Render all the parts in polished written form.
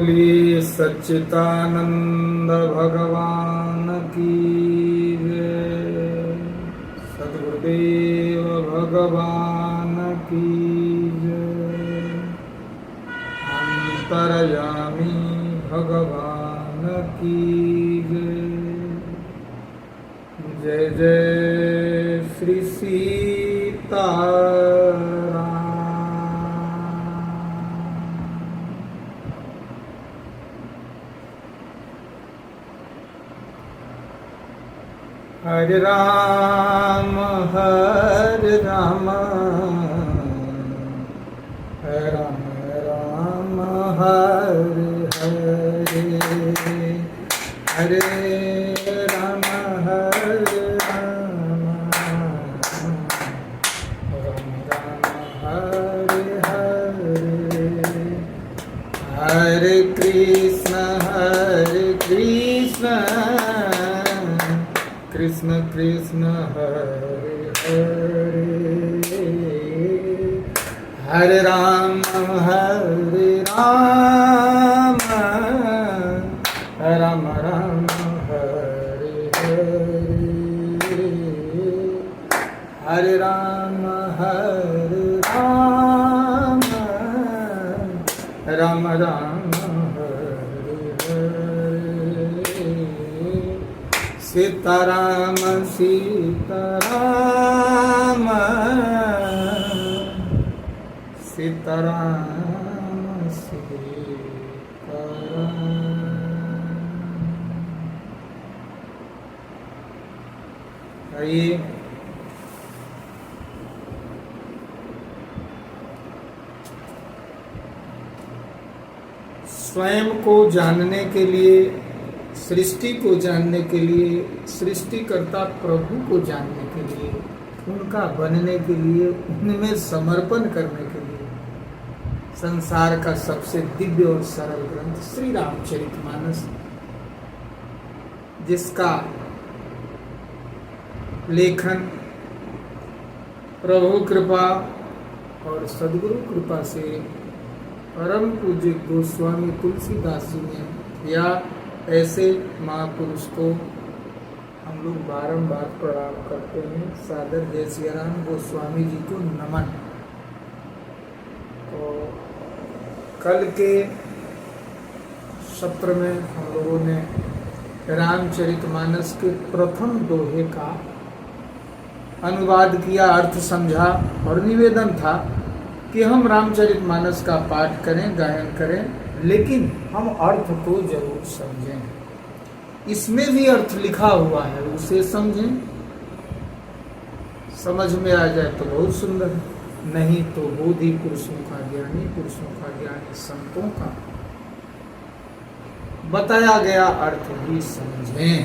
बोलिए सच्चिदानंद भगवान की जय। सद्गुरुदेव भगवान की जय। अंतर्यामी भगवान की जय। जय जय श्री सीताराम। हरे राम हरे राम राम राम हरे हरे हरे राम हरे राम राम राम हरे हरे हरे कृष्ण कृष्ण कृष्ण हरे हरे हरे राम राम राम हरे हरे हरे राम राम राम हरे हरे सीताराम सीताराम सीताराम सीताराम। आइए स्वयं को जानने के लिए, सृष्टि को जानने के लिए, सृष्टिकर्ता प्रभु को जानने के लिए, उनका बनने के लिए, उनमें समर्पण करने के लिए संसार का सबसे दिव्य और सरल ग्रंथ श्री रामचरितमानस, जिसका लेखन प्रभु कृपा और सद्गुरु कृपा से परम पूज्य गोस्वामी तुलसीदास जी ने किया। ऐसे महापुरुष को हम लोग बारंबार प्रणाम करते हैं। सादर जय सियाराम गोस्वामी जी को नमन। तो कल के सत्र में हम लोगों ने रामचरितमानस के प्रथम दोहे का अनुवाद किया, अर्थ समझा और निवेदन था कि हम रामचरितमानस का पाठ करें, गायन करें, लेकिन हम अर्थ को जरूर समझें। इसमें भी अर्थ लिखा हुआ है, उसे समझें। समझ में आ जाए तो बहुत सुंदर है, नहीं तो बोधि पुरुषों का ज्ञानी संतों का बताया गया अर्थ ही समझें।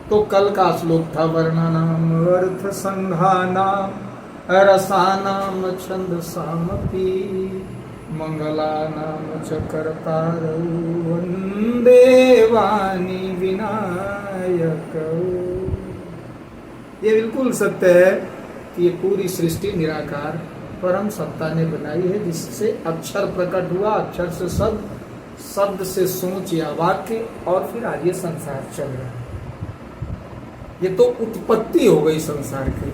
तो कल का श्लोक था वर्णनाम अर्थ संघानाम रसानाम छंदसामपि मंगलानाम च कर्तारौ वंदे वाणी विनायक। ये बिल्कुल सत्य है कि ये पूरी सृष्टि निराकार परम सत्ता ने बनाई है, जिससे अक्षर प्रकट हुआ, अक्षर से शब्द, शब्द से सोच या वाक्य, और फिर आज ये संसार चल रहा है। ये तो उत्पत्ति हो गई संसार की,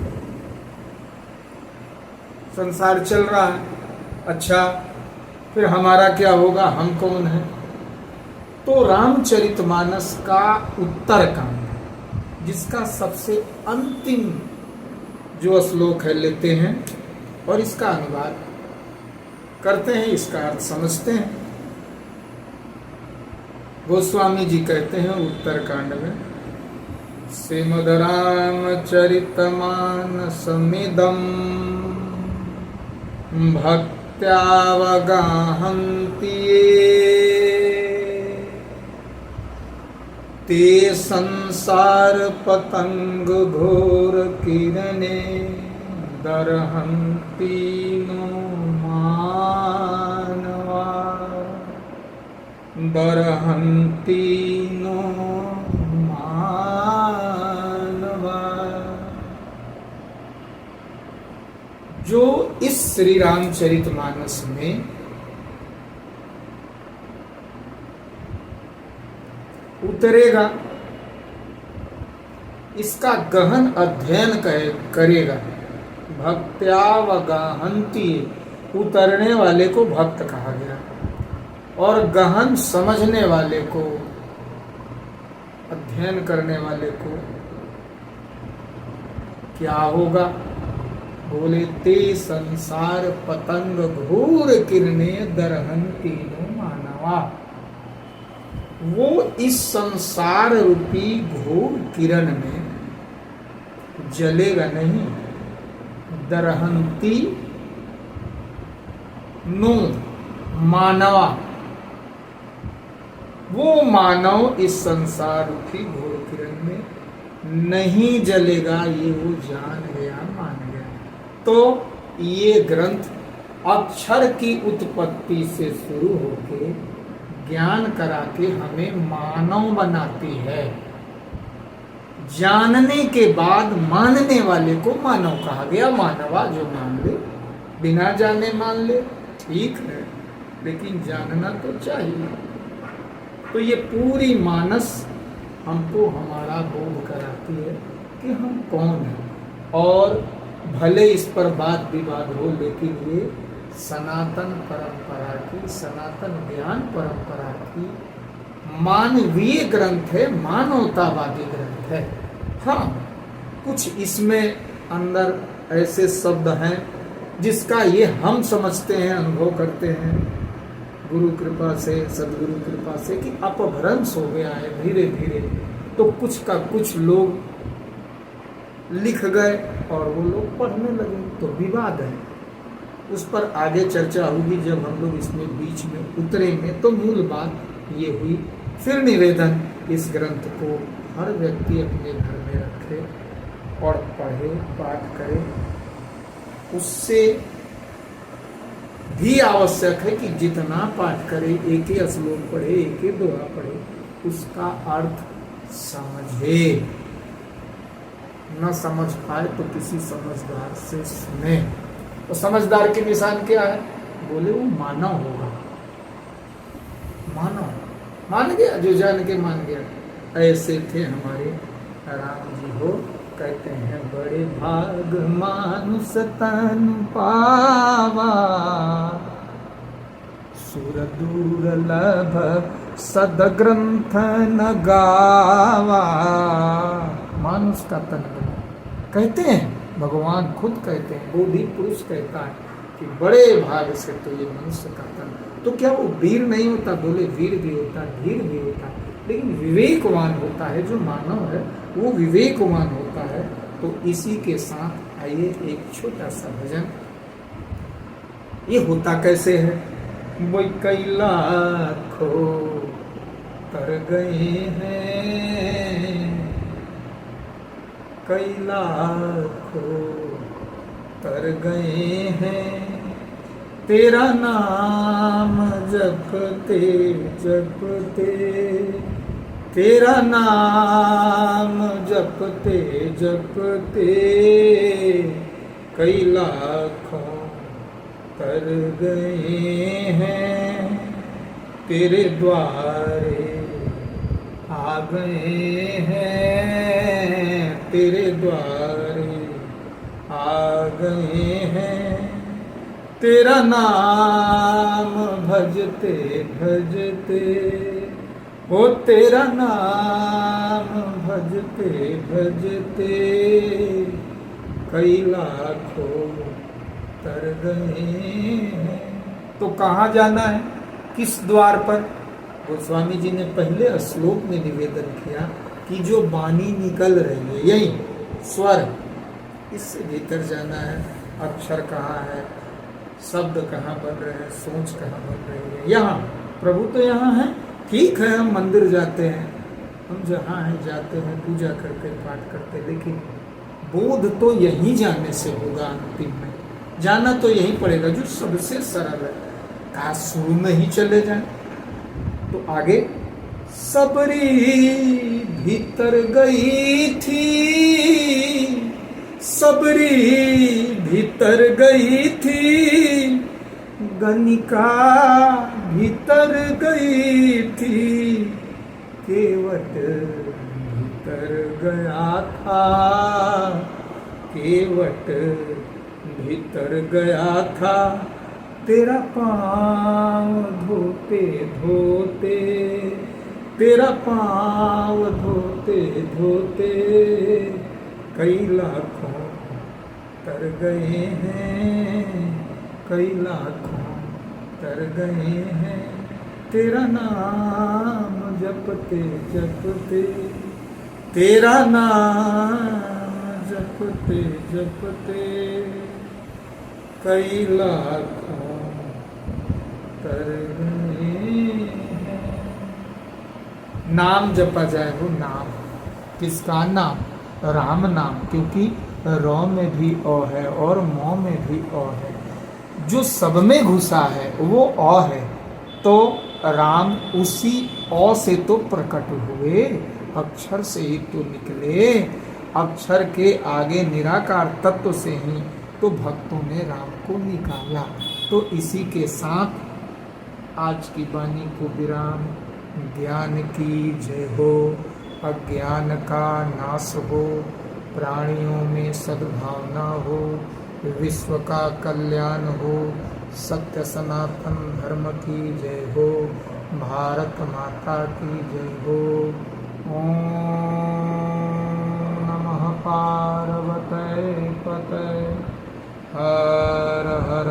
संसार चल रहा है। अच्छा, फिर हमारा क्या होगा, हम कौन है? तो रामचरितमानस का उत्तरकांड, जिसका सबसे अंतिम जो श्लोक है, लेते हैं और इसका अनुवाद करते हैं, इसका अर्थ समझते हैं। गोस्वामी जी कहते हैं उत्तरकांड में, श्रीमद् रामचरितमानसमिदं भक्त्यावगाहन्ति ये ते संसार पतंग घोर किरणे दरहन्ति नो मानवा दरहन्ति नो मानवा। जो इस श्री रामचरितमानस में उतरेगा, इसका गहन अध्ययन करेगा। भक्त्यावगाहन्ति, उतरने वाले को भक्त कहा गया, और गहन समझने वाले को, अध्ययन करने वाले को क्या होगा? बोले ते संसार पतंग घोर किरणे दरहन्ति नो मानवा। वो इस संसार रूपी घोर किरण में जलेगा नहीं। दरहन्ति नो मानवा, वो मानव इस संसार रूपी घोर किरण में नहीं जलेगा, ये वो जान गया, मान गया। तो ये ग्रंथ अक्षर की उत्पत्ति से शुरू होके ज्ञान करा के हमें मानव बनाती है। जानने के बाद मानने वाले को मानव कहा गया। मानवा जो मान ले, बिना जाने मान ले, ठीक है, लेकिन जानना तो चाहिए। तो ये पूरी मानस हमको हमारा बोध कराती है कि हम कौन हैं। और भले इस पर वाद विवाद हो, लेकिन ये सनातन परंपरा की, सनातन ज्ञान परंपरा की मानवीय ग्रंथ है, मानवतावादी ग्रंथ है। हाँ, कुछ इसमें अंदर ऐसे शब्द हैं जिसका ये हम समझते हैं, अनुभव करते हैं गुरु कृपा से, सदगुरु कृपा से, कि अपभ्रंश हो गया है धीरे धीरे। तो कुछ का कुछ लोग लिख गए और वो लोग पढ़ने लगे, तो विवाद है। उस पर आगे चर्चा होगी जब हम लोग इसमें बीच में उतरेंगे। तो मूल बात ये हुई। फिर निवेदन, इस ग्रंथ को हर व्यक्ति अपने घर में रखे और पढ़े, पाठ करे। उससे भी आवश्यक है कि जितना पाठ करे, एक ही श्लोक पढ़े, एक ही दोहा पढ़े, उसका अर्थ समझे। न समझ पाए तो किसी समझदार से सुने। तो समझदार की निशान क्या है? बोले वो मानव होगा। मानव मान गया, जो जान के मान गया। ऐसे थे हमारे राम जी हो। कहते हैं बड़े भाग मानुष तन पावा, सुर दुर्लभ सदग्रंथ न गावा। मानुष का तन बना, कहते हैं भगवान खुद कहते हैं, बोधि पुरुष कहता है कि बड़े भाग से तो ये मनुष्य का तन। तो क्या वो वीर नहीं होता? बोले वीर भी होता, धीर भी होता, लेकिन विवेकवान होता है। जो मानव है वो विवेकवान होता है। तो इसी के साथ आइए एक छोटा सा भजन। ये होता कैसे है? वो कई लाखों तर गए हैं, कई लाखों तर गए हैं, तेरा नाम जपते जपते, तेरा नाम जपते जपते, कई लाखों तर गए हैं, तेरे द्वारे आ गए हैं, तेरे द्वारे आ गए हैं, तेरा नाम भजते भजते, वो तेरा नाम भजते भजते, कई लाखों तर गए हैं। तो कहाँ जाना है? किस द्वार पर? गोस्वामी जी ने पहले श्लोक में निवेदन किया कि जो वाणी निकल रही है, यही स्वर, इससे भीतर जाना है। अक्षर कहाँ है, शब्द कहाँ बन रहे हैं, सोच कहाँ बन रही है? यहाँ। प्रभु तो यहाँ है। ठीक है, हम मंदिर जाते हैं, हम जहाँ हैं जाते हैं, पूजा करते, पाठ करते, लेकिन बोध तो यहीं जाने से होगा। अंतिम में जाना तो यहीं पड़ेगा, जो सबसे सरल है। कहा शुरू में ही चले जाए तो आगे। सबरी भीतर गई थी, सबरी भीतर गई थी, गनिका भीतर गई थी, केवट भीतर गया था, केवट भीतर गया था, तेरा पाँव धोते धोते, तेरा पाँव धोते धोते कई लाखों तर गए हैं, कई लाखों तर गए हैं, तेरा नाम जपते जपते, तेरा नाम जपते जपते कई लाखों तर गए हैं। नाम जपा जाए वो नाम, किसका नाम? राम नाम, क्योंकि रौ में भी अ है और मौ में भी अ है, जो सब में घुसा है वो अ है, तो राम उसी अ से तो प्रकट हुए, अक्षर से ही तो निकले, अक्षर के आगे निराकार तत्व से ही तो भक्तों ने राम को निकाला। तो इसी के साथ आज की वाणी को विराम। ज्ञान की जय हो, अज्ञान का नाश हो, प्राणियों में सद्भावना हो, विश्व का कल्याण हो, सत्य सनातन धर्म की जय हो, भारत माता की जय हो। ओम नमः पार्वते पते, हर हर